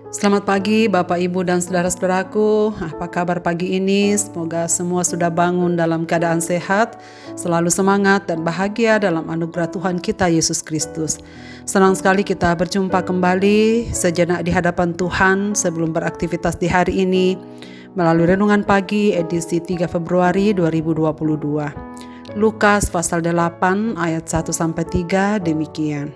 Selamat pagi Bapak, Ibu, dan saudara-saudaraku. Apa kabar pagi ini? Semoga semua sudah bangun dalam keadaan sehat, selalu semangat dan bahagia dalam anugerah Tuhan kita Yesus Kristus. Senang sekali kita berjumpa kembali sejenak di hadapan Tuhan sebelum beraktivitas di hari ini melalui Renungan Pagi edisi 3 Februari 2022. Lukas pasal 8 ayat 1-3 demikian.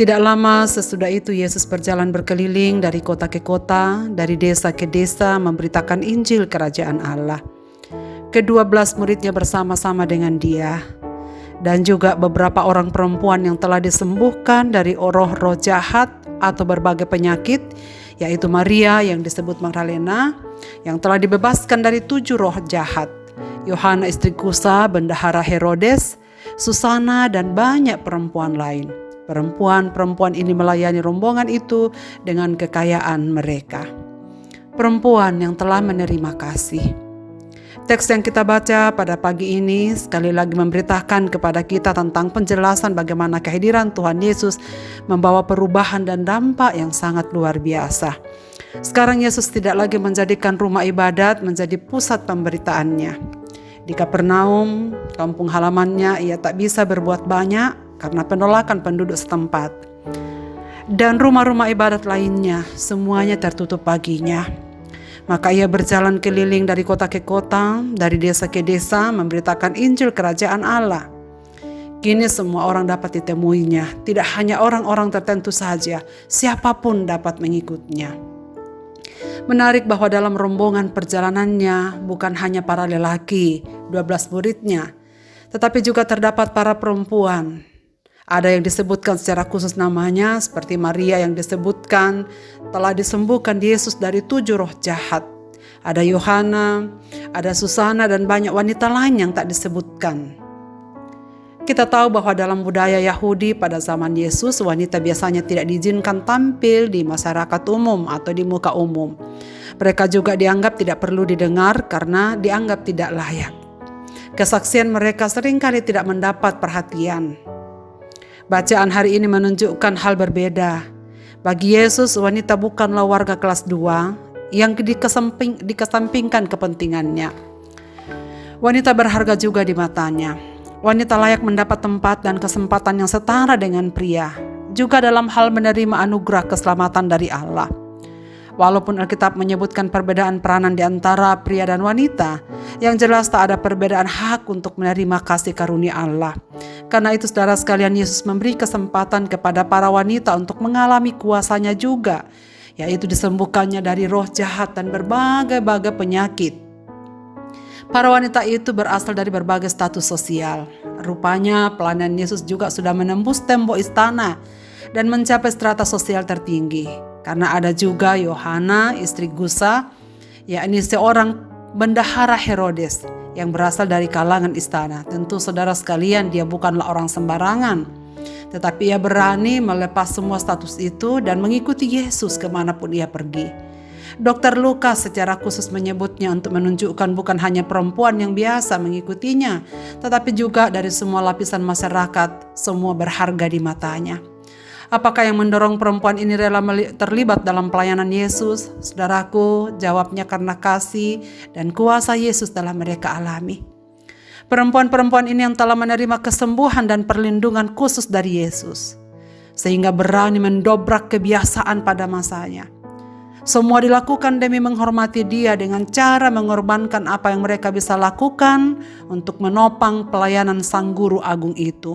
Tidak lama sesudah itu Yesus berjalan berkeliling dari kota ke kota, dari desa ke desa memberitakan Injil Kerajaan Allah. Ke-12 muridnya bersama-sama dengan dia, dan juga beberapa orang perempuan yang telah disembuhkan dari roh-roh jahat atau berbagai penyakit, yaitu Maria yang disebut Magdalena, yang telah dibebaskan dari 7 roh jahat, Yohana istri Kusa, bendahara Herodes, Susana, dan banyak perempuan lain. Perempuan-perempuan ini melayani rombongan itu dengan kekayaan mereka. Perempuan yang telah menerima kasih. Teks yang kita baca pada pagi ini sekali lagi memberitakan kepada kita tentang penjelasan bagaimana kehadiran Tuhan Yesus membawa perubahan dan dampak yang sangat luar biasa. Sekarang Yesus tidak lagi menjadikan rumah ibadat menjadi pusat pemberitaannya. Di Kapernaum, kampung halamannya, ia tak bisa berbuat banyak karena penolakan penduduk setempat. Dan rumah-rumah ibadat lainnya, semuanya tertutup baginya. Maka ia berjalan keliling dari kota ke kota, dari desa ke desa, memberitakan Injil Kerajaan Allah. Kini semua orang dapat ditemuinya, tidak hanya orang-orang tertentu saja, siapapun dapat mengikutnya. Menarik bahwa dalam rombongan perjalanannya bukan hanya para lelaki, 12 muridnya, tetapi juga terdapat para perempuan. Ada yang disebutkan secara khusus namanya, seperti Maria yang disebutkan telah disembuhkan Yesus dari 7 roh jahat. Ada Yohana, ada Susana, dan banyak wanita lain yang tak disebutkan. Kita tahu bahwa dalam budaya Yahudi pada zaman Yesus, wanita biasanya tidak diizinkan tampil di masyarakat umum atau di muka umum. Mereka juga dianggap tidak perlu didengar karena dianggap tidak layak. Kesaksian mereka seringkali tidak mendapat perhatian. Bacaan hari ini menunjukkan hal berbeda. Bagi Yesus, wanita bukanlah warga kelas 2 yang dikesampingkan kepentingannya. Wanita berharga juga di matanya. Wanita layak mendapat tempat dan kesempatan yang setara dengan pria, juga dalam hal menerima anugerah keselamatan dari Allah. Walaupun Alkitab menyebutkan perbedaan peranan di antara pria dan wanita, yang jelas tak ada perbedaan hak untuk menerima kasih karunia Allah. Karena itu saudara sekalian, Yesus memberi kesempatan kepada para wanita untuk mengalami kuasanya juga, yaitu disembuhkannya dari roh jahat dan berbagai-bagai penyakit. Para wanita itu berasal dari berbagai status sosial. Rupanya pelayanan Yesus juga sudah menembus tembok istana dan mencapai strata sosial tertinggi. Karena ada juga Yohana istri Kusa, yakni seorang bendahara Herodes yang berasal dari kalangan istana. Tentu saudara sekalian, dia bukanlah orang sembarangan, tetapi ia berani melepas semua status itu dan mengikuti Yesus kemanapun ia pergi. Dr. Lukas secara khusus menyebutnya untuk menunjukkan bukan hanya perempuan yang biasa mengikutinya, tetapi juga dari semua lapisan masyarakat, semua berharga di matanya. Apakah yang mendorong perempuan ini rela terlibat dalam pelayanan Yesus? Saudaraku, jawabnya karena kasih dan kuasa Yesus telah mereka alami. Perempuan-perempuan ini yang telah menerima kesembuhan dan perlindungan khusus dari Yesus, sehingga berani mendobrak kebiasaan pada masanya. Semua dilakukan demi menghormati dia dengan cara mengorbankan apa yang mereka bisa lakukan untuk menopang pelayanan Sang Guru Agung itu.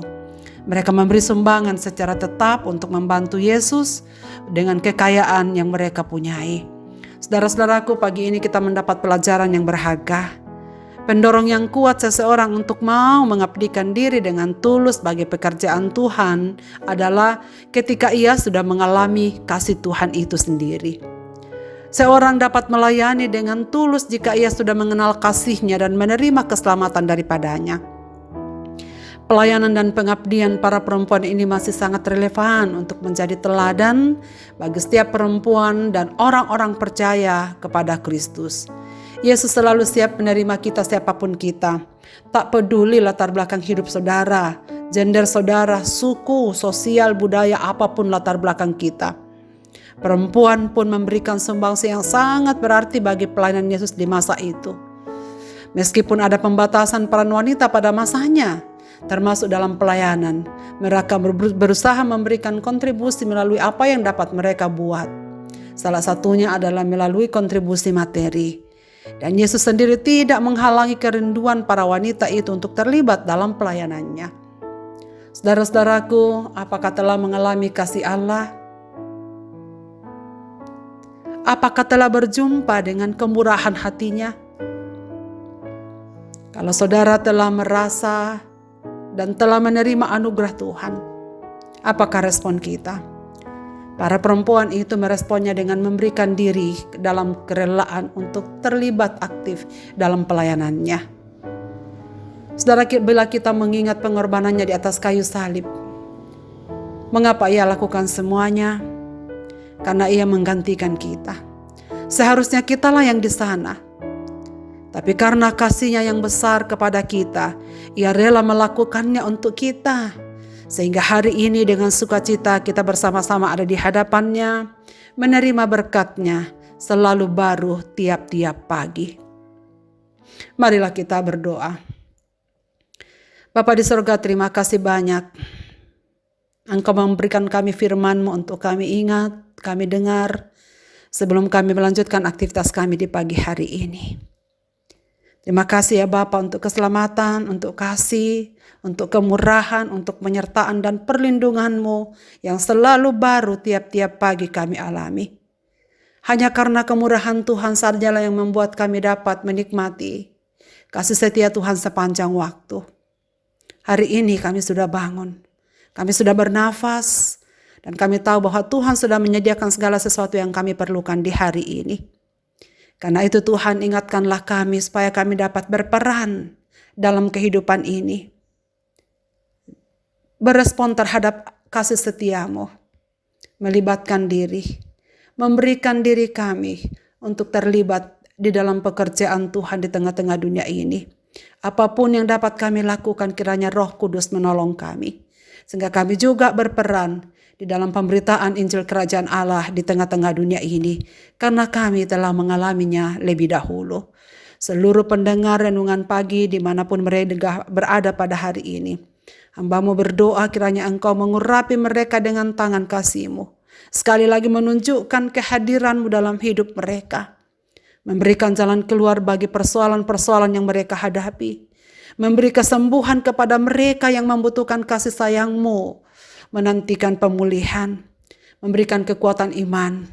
Mereka memberi sumbangan secara tetap untuk membantu Yesus dengan kekayaan yang mereka punyai. Saudara-saudaraku, pagi ini kita mendapat pelajaran yang berharga. Pendorong yang kuat seseorang untuk mau mengabdikan diri dengan tulus bagi pekerjaan Tuhan adalah ketika ia sudah mengalami kasih Tuhan itu sendiri. Seorang dapat melayani dengan tulus jika ia sudah mengenal kasih-Nya dan menerima keselamatan daripadanya. Pelayanan dan pengabdian para perempuan ini masih sangat relevan untuk menjadi teladan bagi setiap perempuan dan orang-orang percaya kepada Kristus. Yesus selalu siap menerima kita siapapun kita. Tak peduli latar belakang hidup saudara, gender saudara, suku, sosial, budaya, apapun latar belakang kita. Perempuan pun memberikan sumbangsi yang sangat berarti bagi pelayanan Yesus di masa itu. Meskipun ada pembatasan peran wanita pada masanya, termasuk dalam pelayanan, mereka berusaha memberikan kontribusi melalui apa yang dapat mereka buat. Salah satunya adalah melalui kontribusi materi. Dan Yesus sendiri tidak menghalangi kerinduan para wanita itu untuk terlibat dalam pelayanannya. Saudara-saudaraku, apakah telah mengalami kasih Allah? Apakah telah berjumpa dengan kemurahan hatinya? Kalau saudara telah merasa dan telah menerima anugerah Tuhan, apakah respon kita? Para perempuan itu meresponnya dengan memberikan diri dalam kerelaan untuk terlibat aktif dalam pelayanannya. Saudara, bila kita mengingat pengorbanannya di atas kayu salib, mengapa ia lakukan semuanya? Karena ia menggantikan kita. Seharusnya kitalah yang di sana. Tapi karena kasih-Nya yang besar kepada kita, ia rela melakukannya untuk kita. Sehingga hari ini dengan sukacita kita bersama-sama ada di hadapan-Nya, menerima berkat-Nya selalu baru tiap-tiap pagi. Marilah kita berdoa. Bapa di surga, terima kasih banyak. Engkau memberikan kami firman-Mu untuk kami ingat, kami dengar, sebelum kami melanjutkan aktivitas kami di pagi hari ini. Terima kasih ya Bapa untuk keselamatan, untuk kasih, untuk kemurahan, untuk penyertaan dan perlindungan-Mu yang selalu baru tiap-tiap pagi kami alami. Hanya karena kemurahan Tuhan sajalah yang membuat kami dapat menikmati kasih setia Tuhan sepanjang waktu. Hari ini kami sudah bangun, kami sudah bernafas, dan kami tahu bahwa Tuhan sudah menyediakan segala sesuatu yang kami perlukan di hari ini. Karena itu Tuhan, ingatkanlah kami supaya kami dapat berperan dalam kehidupan ini. Berespon terhadap kasih setia-Mu. Melibatkan diri. Memberikan diri kami untuk terlibat di dalam pekerjaan Tuhan di tengah-tengah dunia ini. Apapun yang dapat kami lakukan, kiranya Roh Kudus menolong kami. Sehingga kami juga berperan di dalam pemberitaan Injil Kerajaan Allah di tengah-tengah dunia ini, karena kami telah mengalaminya lebih dahulu. Seluruh pendengar renungan pagi dimanapun mereka berada pada hari ini, hamba-Mu berdoa kiranya Engkau mengurapi mereka dengan tangan kasih-Mu. Sekali lagi menunjukkan kehadiran-Mu dalam hidup mereka, memberikan jalan keluar bagi persoalan-persoalan yang mereka hadapi, memberi kesembuhan kepada mereka yang membutuhkan kasih sayang-Mu, menantikan pemulihan, memberikan kekuatan iman,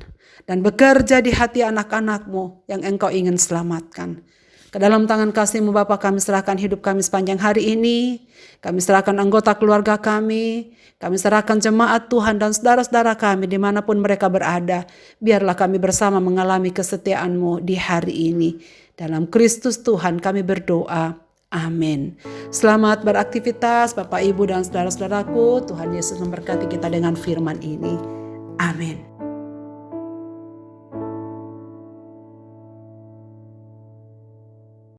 dan bekerja di hati anak-anak-Mu yang Engkau ingin selamatkan. Ke dalam tangan kasih-Mu Bapa kami serahkan hidup kami sepanjang hari ini, kami serahkan anggota keluarga kami serahkan jemaat Tuhan dan saudara-saudara kami dimanapun mereka berada. Biarlah kami bersama mengalami kesetiaan-Mu di hari ini. Dalam Kristus Tuhan kami berdoa. Amin. Selamat beraktivitas Bapak, Ibu, dan saudara-saudaraku. Tuhan Yesus memberkati kita dengan firman ini. Amin.